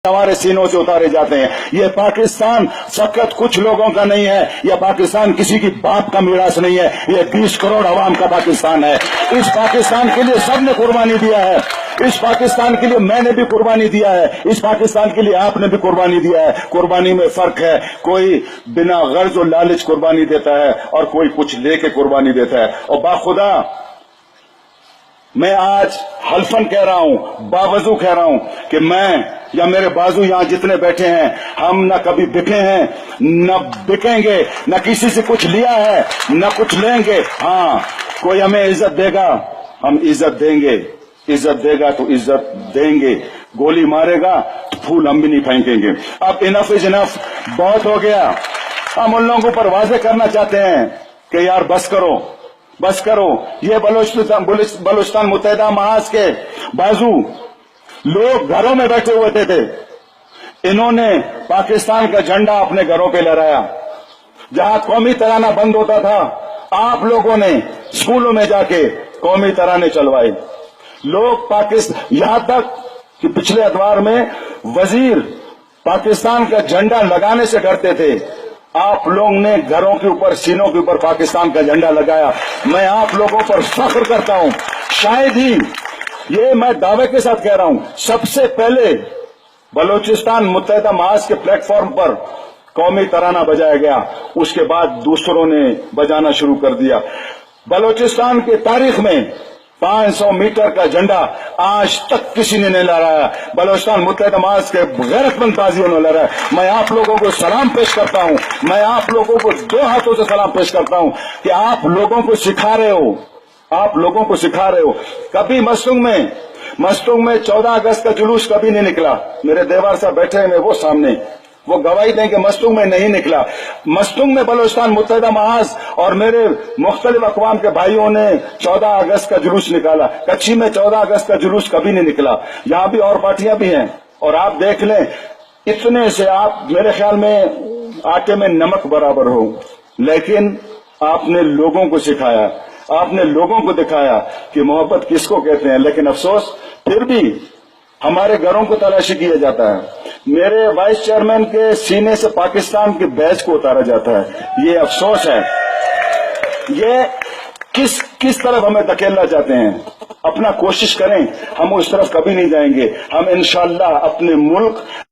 हमारे सीनों से उतारे जाते हैं। ये पाकिस्तान फकत कुछ लोगों का नहीं है, यह पाकिस्तान किसी की बाप का मीरास नहीं है, ये 20 करोड़ अवाम का पाकिस्तान है। इस पाकिस्तान के लिए सबने कुर्बानी दिया है, इस पाकिस्तान के लिए मैंने भी कुर्बानी दिया है, इस पाकिस्तान के लिए आपने भी कुर्बानी दिया है। कुर्बानी में फर्क है, कोई बिना गर्ज और लालच कुर्बानी देता है और कोई कुछ लेके कुर्बानी देता है। और बाखुदा मैं आज हल्फन कह रहा हूं, बावजू कह रहा हूं कि मैं या मेरे बाजू यहां जितने बैठे हैं, हम न कभी बिके हैं, न बिकेंगे, न किसी से कुछ लिया है, न कुछ लेंगे। हाँ, कोई हमें इज्जत देगा, हम इज्जत देंगे, इज्जत देगा तो इज्जत देंगे, गोली मारेगा तो फूल हम भी नहीं फेंकेंगे। अब इनफ इज इनफ, बहुत हो गया। हम उन लोगों पर वाजे करना चाहते हैं कि यार बस करो, बस करो। ये बलूचिस्तान मुत्तहिदा महाज के बाजू लोग घरों में बैठे हुए थे, इन्होंने पाकिस्तान का झंडा अपने घरों पे लहराया। जहां कौमी तराना बंद होता था, आप लोगों ने स्कूलों में जाके कौमी तराने चलवाए। लोग पाकिस्तान, यहां तक कि पिछले अखबार में वजीर पाकिस्तान का झंडा लगाने से डरते थे। आप लोगों ने घरों के ऊपर, सीनों के ऊपर पाकिस्तान का झंडा लगाया। मैं आप लोगों पर फख्र करता हूं। शायद ही, ये मैं दावे के साथ कह रहा हूं, सबसे पहले बलूचिस्तान मुत्तहिदा महाज के प्लेटफॉर्म पर कौमी तराना बजाया गया, उसके बाद दूसरों ने बजाना शुरू कर दिया। बलूचिस्तान की तारीख में 500 मीटर का झंडा आज तक किसी ने नहीं लहराया। बलूचिस्तान मुत्तहिदा महाज के गैरतमंद बाजियों ने लहराया। मैं आप लोगों को सलाम पेश करता हूं, मैं आप लोगों को 2 हाथों से सलाम पेश करता हूं कि आप लोगों को सिखा रहे हो, आप लोगों को सिखा रहे हो। कभी मस्तुंग में 14 अगस्त का जुलूस कभी नहीं निकला। मेरे देवर साहब बैठे हैं वो सामने, वो गवाही दें कि मस्तुंग में नहीं निकला। मस्तुंग में बलूचिस्तान मुत्तहिदा महाज और मेरे मुख्तलिफ अक़वाम के भाइयों ने 14 अगस्त का जुलूस निकाला। कच्छी में 14 अगस्त का जुलूस कभी नहीं निकला। यहां भी और पार्टियां भी हैं, और आप देख लें, इतने से आप मेरे ख्याल में आटे में नमक बराबर हो। लेकिन आपने लोगों को सिखाया, आपने लोगों को दिखाया कि मोहब्बत किसको कहते हैं। लेकिन अफसोस, फिर भी हमारे घरों को तलाशी किया जाता है। मेरे वाइस चेयरमैन के सीने से पाकिस्तान के बैच को उतारा जाता है। ये अफसोस है। ये किस तरफ हमें धकेलना चाहते हैं। अपना कोशिश करें, हम उस तरफ कभी नहीं जाएंगे। हम इंशाअल्लाह अपने मुल्क